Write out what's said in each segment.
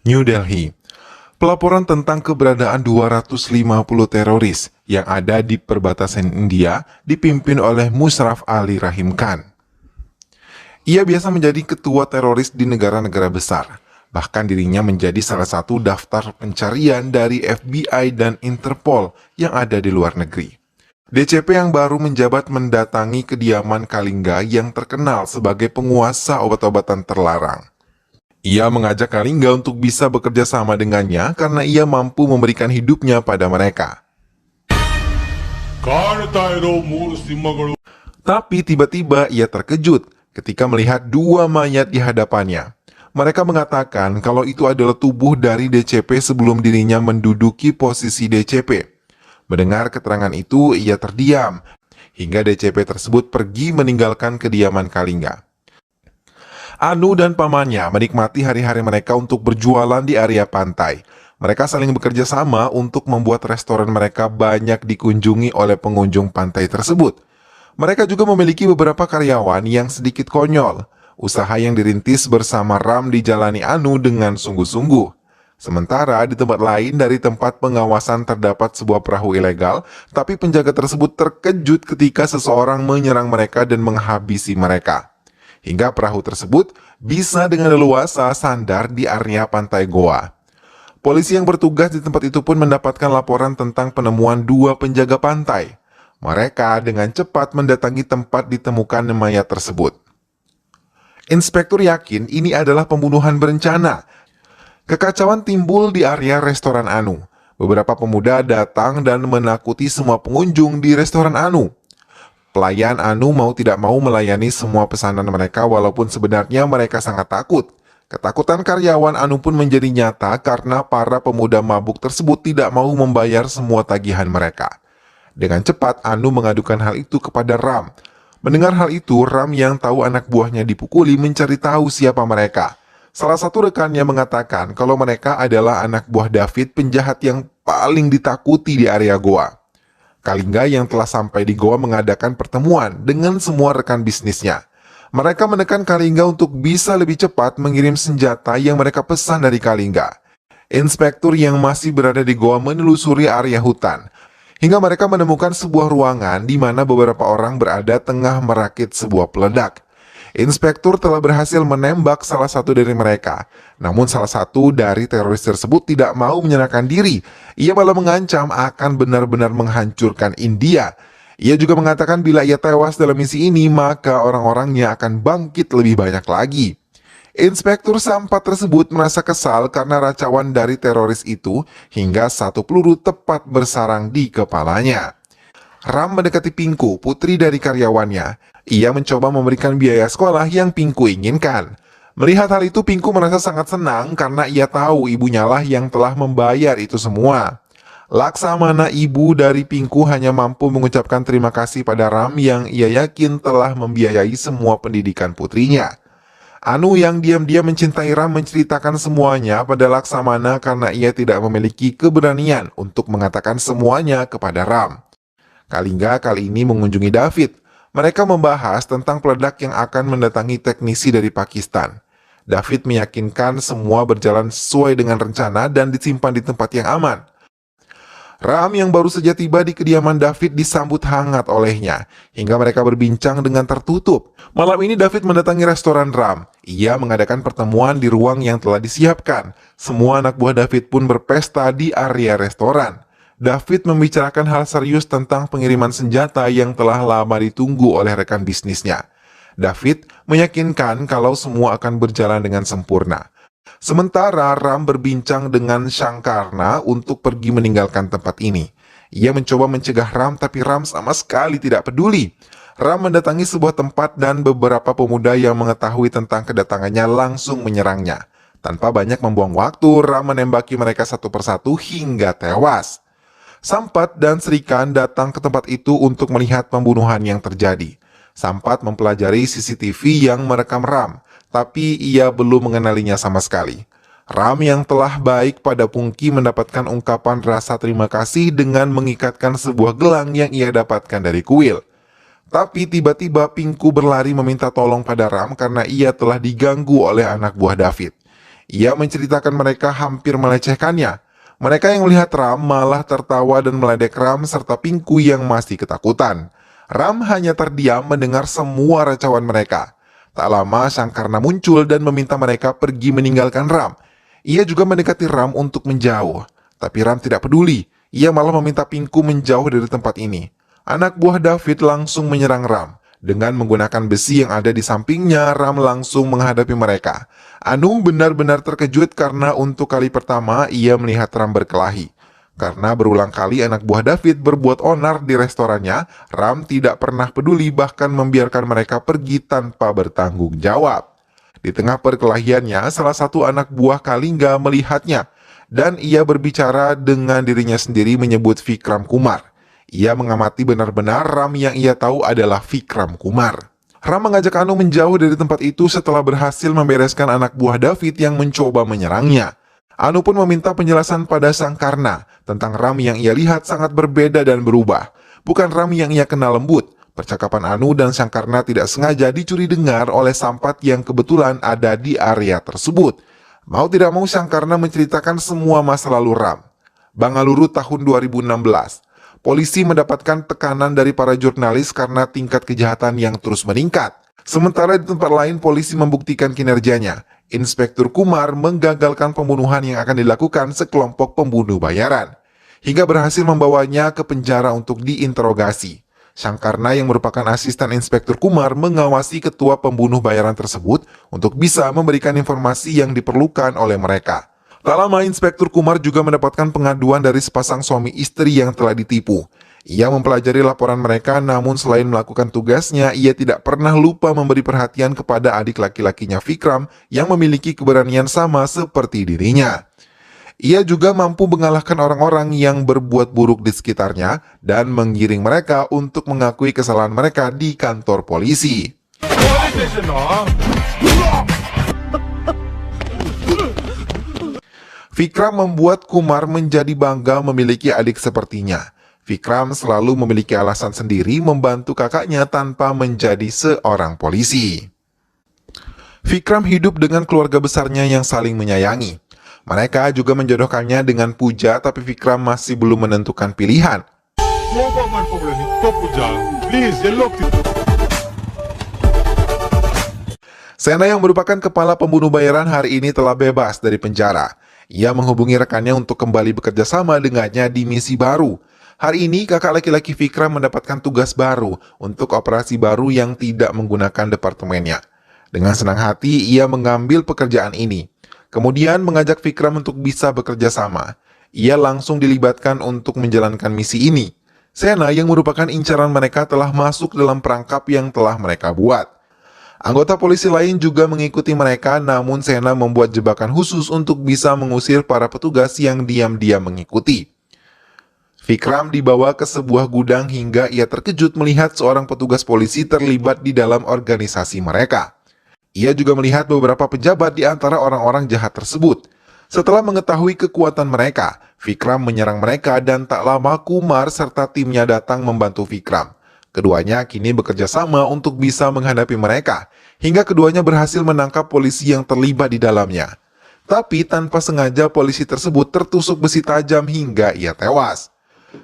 New Delhi. Pelaporan tentang keberadaan 250 teroris yang ada di perbatasan India dipimpin oleh Mushraf Ali Rahim Khan. Ia biasa menjadi ketua teroris di negara-negara besar. Bahkan dirinya menjadi salah satu daftar pencarian dari FBI dan Interpol yang ada di luar negeri. DCP yang baru menjabat mendatangi kediaman Kalingga yang terkenal sebagai penguasa obat-obatan terlarang. Ia mengajak Kalingga untuk bisa bekerja sama dengannya karena ia mampu memberikan hidupnya pada mereka. Tapi tiba-tiba ia terkejut ketika melihat dua mayat di hadapannya. Mereka mengatakan kalau itu adalah tubuh dari DCP sebelum dirinya menduduki posisi DCP. Mendengar keterangan itu, ia terdiam hingga DCP tersebut pergi meninggalkan kediaman Kalingga. Anu dan pamannya menikmati hari-hari mereka untuk berjualan di area pantai. Mereka saling bekerja sama untuk membuat restoran mereka banyak dikunjungi oleh pengunjung pantai tersebut. Mereka juga memiliki beberapa karyawan yang sedikit konyol. Usaha yang dirintis bersama Ram dijalani Anu dengan sungguh-sungguh. Sementara di tempat lain dari tempat pengawasan terdapat sebuah perahu ilegal, tapi penjaga tersebut terkejut ketika seseorang menyerang mereka dan menghabisi mereka. Hingga perahu tersebut bisa dengan leluasa sandar di area pantai Goa. Polisi yang bertugas di tempat itu pun mendapatkan laporan tentang penemuan dua penjaga pantai. Mereka dengan cepat mendatangi tempat ditemukan mayat tersebut. Inspektur yakin ini adalah pembunuhan berencana. Kekacauan timbul di area restoran Anu. Beberapa pemuda datang dan menakuti semua pengunjung di restoran Anu. Pelayan Anu mau tidak mau melayani semua pesanan mereka walaupun sebenarnya mereka sangat takut. Ketakutan karyawan Anu pun menjadi nyata karena para pemuda mabuk tersebut tidak mau membayar semua tagihan mereka. Dengan cepat Anu mengadukan hal itu kepada Ram. Mendengar hal itu, Ram yang tahu anak buahnya dipukuli mencari tahu siapa mereka. Salah satu rekannya mengatakan kalau mereka adalah anak buah David, penjahat yang paling ditakuti di area Goa. Kalingga yang telah sampai di Goa mengadakan pertemuan dengan semua rekan bisnisnya. Mereka menekan Kalingga untuk bisa lebih cepat mengirim senjata yang mereka pesan dari Kalingga. Inspektur yang masih berada di Goa menelusuri area hutan, hingga mereka menemukan sebuah ruangan di mana beberapa orang berada tengah merakit sebuah peledak. Inspektur telah berhasil menembak salah satu dari mereka. Namun salah satu dari teroris tersebut tidak mau menyerahkan diri. Ia malah mengancam akan benar-benar menghancurkan India. Ia juga mengatakan bila ia tewas dalam misi ini, maka orang-orangnya akan bangkit lebih banyak lagi. Inspektur Sampat tersebut merasa kesal karena racauan dari teroris itu hingga satu peluru tepat bersarang di kepalanya. Ram mendekati Pinku, putri dari karyawannya. Ia mencoba memberikan biaya sekolah yang Pinku inginkan. Melihat hal itu, Pinku merasa sangat senang karena ia tahu ibunya lah yang telah membayar itu semua. Laksamana, ibu dari Pinku, hanya mampu mengucapkan terima kasih pada Ram yang ia yakin telah membiayai semua pendidikan putrinya. Anu yang diam-diam mencintai Ram menceritakan semuanya pada Laksamana karena ia tidak memiliki keberanian untuk mengatakan semuanya kepada Ram. Kalingga kali ini mengunjungi David. Mereka membahas tentang peledak yang akan mendatangi teknisi dari Pakistan. David meyakinkan semua berjalan sesuai dengan rencana dan disimpan di tempat yang aman. Ram yang baru saja tiba di kediaman David disambut hangat olehnya, hingga mereka berbincang dengan tertutup. Malam ini David mendatangi restoran Ram. Ia mengadakan pertemuan di ruang yang telah disiapkan. Semua anak buah David pun berpesta di area restoran. David membicarakan hal serius tentang pengiriman senjata yang telah lama ditunggu oleh rekan bisnisnya. David meyakinkan kalau semua akan berjalan dengan sempurna. Sementara Ram berbincang dengan Shankarna untuk pergi meninggalkan tempat ini. Ia mencoba mencegah Ram, tapi Ram sama sekali tidak peduli. Ram mendatangi sebuah tempat dan beberapa pemuda yang mengetahui tentang kedatangannya langsung menyerangnya. Tanpa banyak membuang waktu, Ram menembaki mereka satu persatu hingga tewas. Sampat dan Srikan datang ke tempat itu untuk melihat pembunuhan yang terjadi. Sampat mempelajari CCTV yang merekam Ram, tapi ia belum mengenalinya sama sekali. Ram yang telah baik pada Pungki mendapatkan ungkapan rasa terima kasih dengan mengikatkan sebuah gelang yang ia dapatkan dari kuil. Tapi tiba-tiba Pinku berlari meminta tolong pada Ram karena ia telah diganggu oleh anak buah David. Ia menceritakan mereka hampir melecehkannya. Mereka yang melihat Ram malah tertawa dan meledek Ram serta Pingku yang masih ketakutan. Ram hanya terdiam mendengar semua racauan mereka. Tak lama Sangkarna muncul dan meminta mereka pergi meninggalkan Ram. Ia juga mendekati Ram untuk menjauh. Tapi Ram tidak peduli. Ia malah meminta Pingku menjauh dari tempat ini. Anak buah David langsung menyerang Ram. Dengan menggunakan besi yang ada di sampingnya, Ram langsung menghadapi mereka. Anu benar-benar terkejut karena untuk kali pertama ia melihat Ram berkelahi. Karena berulang kali anak buah David berbuat onar di restorannya, Ram tidak pernah peduli bahkan membiarkan mereka pergi tanpa bertanggung jawab. Di tengah perkelahiannya, salah satu anak buah Kalingga melihatnya dan ia berbicara dengan dirinya sendiri menyebut Vikram Kumar. Ia mengamati benar-benar Ram yang ia tahu adalah Vikram Kumar. Ram mengajak Anu menjauh dari tempat itu setelah berhasil membereskan anak buah David yang mencoba menyerangnya. Anu pun meminta penjelasan pada Sangkarna tentang Ram yang ia lihat sangat berbeda dan berubah. Bukan Ram yang ia kenal lembut. Percakapan Anu dan Sangkarna tidak sengaja dicuri dengar oleh Sampat yang kebetulan ada di area tersebut. Mau tidak mau Sangkarna menceritakan semua masa lalu Ram. Bangaluru tahun 2016. Polisi mendapatkan tekanan dari para jurnalis karena tingkat kejahatan yang terus meningkat. Sementara di tempat lain polisi membuktikan kinerjanya. Inspektur Kumar menggagalkan pembunuhan yang akan dilakukan sekelompok pembunuh bayaran, hingga berhasil membawanya ke penjara untuk diinterogasi. Sangkarna yang merupakan asisten Inspektur Kumar mengawasi ketua pembunuh bayaran tersebut untuk bisa memberikan informasi yang diperlukan oleh mereka. Tak lama Inspektur Kumar juga mendapatkan pengaduan dari sepasang suami istri yang telah ditipu. Ia mempelajari laporan mereka, namun selain melakukan tugasnya, ia tidak pernah lupa memberi perhatian kepada adik laki-lakinya Vikram yang memiliki keberanian sama seperti dirinya. Ia juga mampu mengalahkan orang-orang yang berbuat buruk di sekitarnya dan menggiring mereka untuk mengakui kesalahan mereka di kantor polisi. Vikram membuat Kumar menjadi bangga memiliki adik sepertinya. Vikram selalu memiliki alasan sendiri membantu kakaknya tanpa menjadi seorang polisi. Vikram hidup dengan keluarga besarnya yang saling menyayangi. Mereka juga menjodohkannya dengan Puja, tapi Vikram masih belum menentukan pilihan. Sena yang merupakan kepala pembunuh bayaran hari ini telah bebas dari penjara. Ia menghubungi rekannya untuk kembali bekerja sama dengannya di misi baru. Hari ini kakak laki-laki Vikram mendapatkan tugas baru untuk operasi baru yang tidak menggunakan departemennya. Dengan senang hati ia mengambil pekerjaan ini. Kemudian mengajak Vikram untuk bisa bekerja sama. Ia langsung dilibatkan untuk menjalankan misi ini. Sena yang merupakan incaran mereka telah masuk dalam perangkap yang telah mereka buat. Anggota polisi lain juga mengikuti mereka, namun Sena membuat jebakan khusus untuk bisa mengusir para petugas yang diam-diam mengikuti. Vikram dibawa ke sebuah gudang hingga ia terkejut melihat seorang petugas polisi terlibat di dalam organisasi mereka. Ia juga melihat beberapa pejabat di antara orang-orang jahat tersebut. Setelah mengetahui kekuatan mereka, Vikram menyerang mereka dan tak lama Kumar serta timnya datang membantu Vikram. Keduanya kini bekerja sama untuk bisa menghadapi mereka, hingga keduanya berhasil menangkap polisi yang terlibat di dalamnya. Tapi tanpa sengaja polisi tersebut tertusuk besi tajam hingga ia tewas.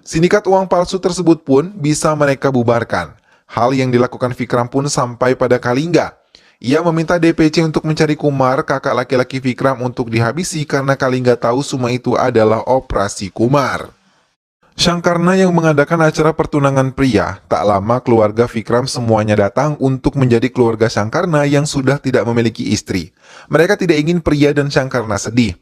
Sindikat uang palsu tersebut pun bisa mereka bubarkan. Hal yang dilakukan Vikram pun sampai pada Kalingga. Ia meminta DPC untuk mencari Kumar, kakak laki-laki Vikram, untuk dihabisi karena Kalingga tahu semua itu adalah operasi Kumar. Sangkarna yang mengadakan acara pertunangan pria, tak lama keluarga Vikram semuanya datang untuk menjadi keluarga Sangkarna yang sudah tidak memiliki istri. Mereka tidak ingin pria dan Sangkarna sedih.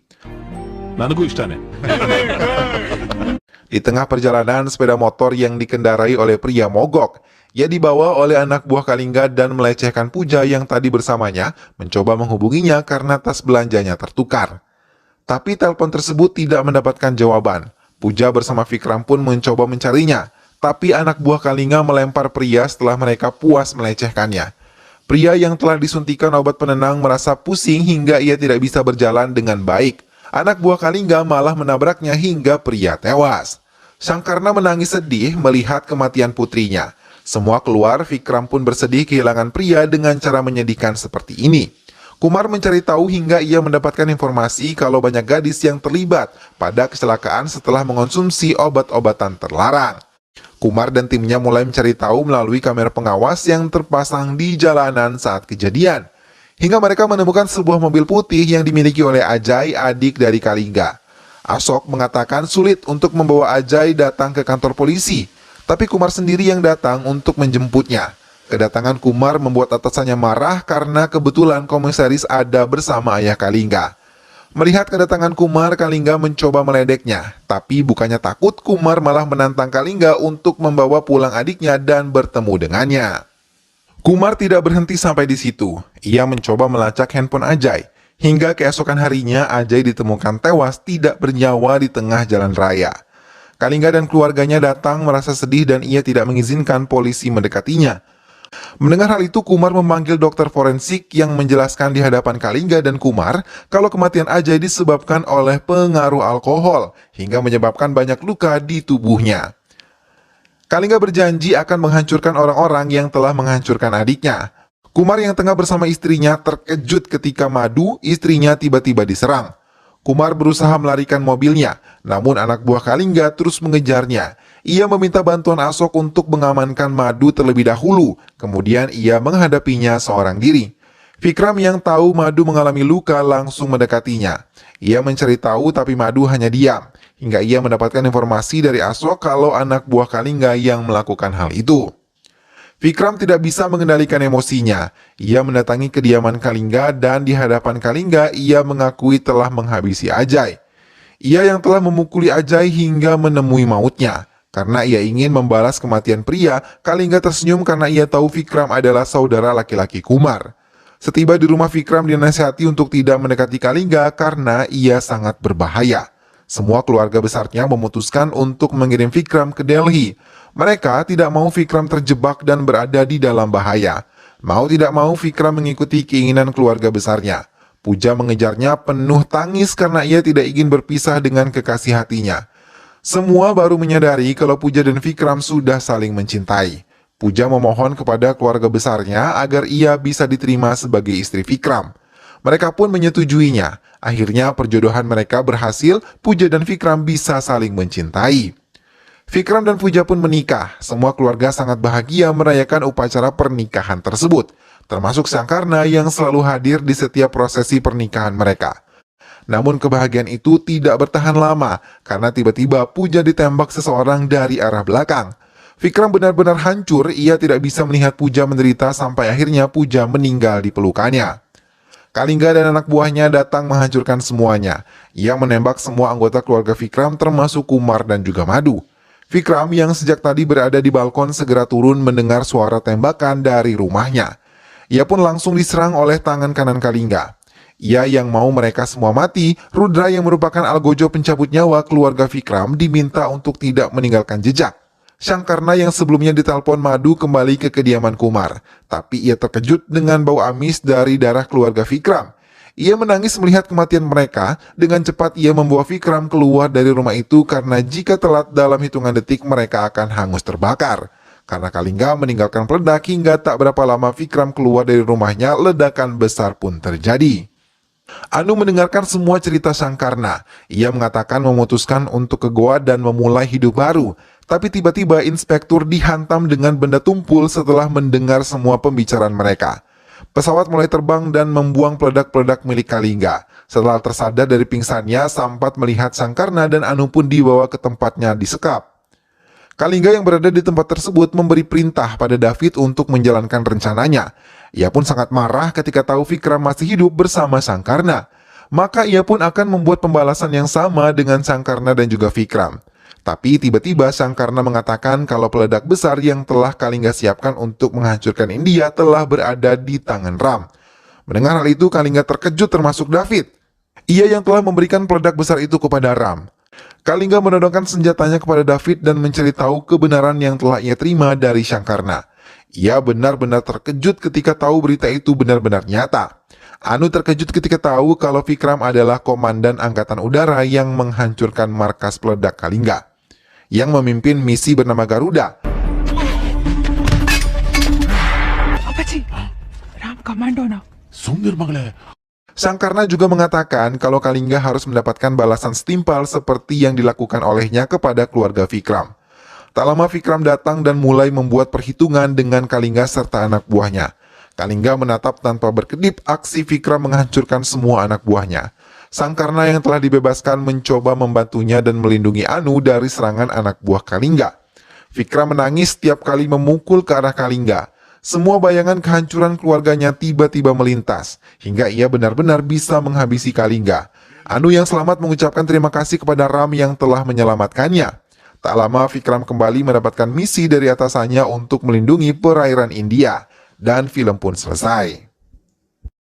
Di tengah perjalanan, sepeda motor yang dikendarai oleh pria mogok. Ia dibawa oleh anak buah Kalingga dan melecehkan Puja yang tadi bersamanya, mencoba menghubunginya karena tas belanjanya tertukar. Tapi telepon tersebut tidak mendapatkan jawaban. Puja bersama Vikram pun mencoba mencarinya, tapi anak buah Kalingga melempar pria setelah mereka puas melecehkannya. Pria yang telah disuntikan obat penenang merasa pusing hingga ia tidak bisa berjalan dengan baik. Anak buah Kalingga malah menabraknya hingga pria tewas. Sangkarna menangis sedih melihat kematian putrinya. Semua keluar, Vikram pun bersedih kehilangan pria dengan cara menyedihkan seperti ini. Kumar mencari tahu hingga ia mendapatkan informasi kalau banyak gadis yang terlibat pada kecelakaan setelah mengonsumsi obat-obatan terlarang. Kumar dan timnya mulai mencari tahu melalui kamera pengawas yang terpasang di jalanan saat kejadian. Hingga mereka menemukan sebuah mobil putih yang dimiliki oleh Ajay, adik dari Kalingga. Asok mengatakan sulit untuk membawa Ajay datang ke kantor polisi, tapi Kumar sendiri yang datang untuk menjemputnya. Kedatangan Kumar membuat atasannya marah karena kebetulan komisaris ada bersama ayah Kalingga. Melihat kedatangan Kumar, Kalingga mencoba meledeknya, tapi bukannya takut, Kumar malah menantang Kalingga untuk membawa pulang adiknya dan bertemu dengannya. Kumar tidak berhenti sampai di situ. Ia mencoba melacak handphone Ajay. Hingga keesokan harinya, Ajay ditemukan tewas tidak bernyawa di tengah jalan raya. Kalingga dan keluarganya datang merasa sedih dan ia tidak mengizinkan polisi mendekatinya. Mendengar hal itu, Kumar memanggil dokter forensik yang menjelaskan di hadapan Kalingga dan Kumar kalau kematian Ajay disebabkan oleh pengaruh alkohol hingga menyebabkan banyak luka di tubuhnya. Kalingga berjanji akan menghancurkan orang-orang yang telah menghancurkan adiknya. Kumar yang tengah bersama istrinya terkejut ketika Madu, istrinya, tiba-tiba diserang. Kumar berusaha melarikan mobilnya, namun anak buah Kalingga terus mengejarnya. Ia meminta bantuan Asok untuk mengamankan Madu terlebih dahulu, kemudian ia menghadapinya seorang diri. Vikram yang tahu Madu mengalami luka langsung mendekatinya. Ia mencari tahu tapi Madu hanya diam, hingga ia mendapatkan informasi dari Asok kalau anak buah Kalingga yang melakukan hal itu. Vikram tidak bisa mengendalikan emosinya. Ia mendatangi kediaman Kalingga dan di hadapan Kalingga ia mengakui telah menghabisi Ajay. Ia yang telah memukuli Ajay hingga menemui mautnya. Karena ia ingin membalas kematian pria, Kalingga tersenyum karena ia tahu Vikram adalah saudara laki-laki Kumar. Setiba di rumah, Vikram dinasihati untuk tidak mendekati Kalingga karena ia sangat berbahaya. Semua keluarga besarnya memutuskan untuk mengirim Vikram ke Delhi. Mereka tidak mau Vikram terjebak dan berada di dalam bahaya. Mau tidak mau, Vikram mengikuti keinginan keluarga besarnya. Puja mengejarnya penuh tangis karena ia tidak ingin berpisah dengan kekasih hatinya. Semua baru menyadari kalau Puja dan Vikram sudah saling mencintai. Puja memohon kepada keluarga besarnya agar ia bisa diterima sebagai istri Vikram. Mereka pun menyetujuinya. Akhirnya perjodohan mereka berhasil, Puja dan Vikram bisa saling mencintai. Vikram dan Puja pun menikah. Semua keluarga sangat bahagia merayakan upacara pernikahan tersebut, termasuk Sangkarna yang selalu hadir di setiap prosesi pernikahan mereka. Namun kebahagiaan itu tidak bertahan lama karena tiba-tiba Puja ditembak seseorang dari arah belakang. Vikram benar-benar hancur, ia tidak bisa melihat Puja menderita sampai akhirnya Puja meninggal di pelukannya. Kalingga dan anak buahnya datang menghancurkan semuanya. Ia menembak semua anggota keluarga Vikram termasuk Kumar dan juga Madu. Vikram yang sejak tadi berada di balkon segera turun mendengar suara tembakan dari rumahnya. Ia pun langsung diserang oleh tangan kanan Kalingga. Ia yang mau mereka semua mati, Rudra yang merupakan algojo pencabut nyawa keluarga Vikram diminta untuk tidak meninggalkan jejak. Sangkarna yang sebelumnya ditelepon Madu kembali ke kediaman Kumar, tapi ia terkejut dengan bau amis dari darah keluarga Vikram. Ia menangis melihat kematian mereka, dengan cepat ia membawa Vikram keluar dari rumah itu karena jika telat dalam hitungan detik mereka akan hangus terbakar. Karena Kalingga meninggalkan peledak hingga tak berapa lama Vikram keluar dari rumahnya, ledakan besar pun terjadi. Anu mendengarkan semua cerita Sangkarna. Ia mengatakan memutuskan untuk ke goa dan memulai hidup baru. Tapi tiba-tiba inspektur dihantam dengan benda tumpul setelah mendengar semua pembicaraan mereka. Pesawat mulai terbang dan membuang peledak-peledak milik Kalingga. Setelah tersadar dari pingsannya, Sampat melihat Sangkarna dan Anu pun dibawa ke tempatnya disekap. Kalingga yang berada di tempat tersebut memberi perintah pada David untuk menjalankan rencananya. Ia pun sangat marah ketika tahu Vikram masih hidup bersama Sangkarna. Maka ia pun akan membuat pembalasan yang sama dengan Sangkarna dan juga Vikram. Tapi tiba-tiba Sangkarna mengatakan kalau peledak besar yang telah Kalingga siapkan untuk menghancurkan India telah berada di tangan Ram. Mendengar hal itu, Kalingga terkejut termasuk David. Ia yang telah memberikan peledak besar itu kepada Ram. Kalingga menodongkan senjatanya kepada David dan mencari tahu kebenaran yang telah ia terima dari Sangkarna. Ia benar-benar terkejut ketika tahu berita itu benar-benar nyata. Anu terkejut ketika tahu kalau Vikram adalah komandan angkatan udara yang menghancurkan markas peledak Kalingga, yang memimpin misi bernama Garuda. Apa sih? Ram komando na. सुंदर बंगला है। Sang Karna juga mengatakan kalau Kalingga harus mendapatkan balasan setimpal seperti yang dilakukan olehnya kepada keluarga Vikram. Tak lama Vikram datang dan mulai membuat perhitungan dengan Kalingga serta anak buahnya. Kalingga menatap tanpa berkedip aksi Vikram menghancurkan semua anak buahnya. Sang Karna yang telah dibebaskan mencoba membantunya dan melindungi Anu dari serangan anak buah Kalingga. Vikram menangis setiap kali memukul ke arah Kalingga. Semua bayangan kehancuran keluarganya tiba-tiba melintas, hingga ia benar-benar bisa menghabisi Kalingga. Anu yang selamat mengucapkan terima kasih kepada Ram yang telah menyelamatkannya. Tak lama Vikram kembali mendapatkan misi dari atasannya untuk melindungi perairan India, dan film pun selesai.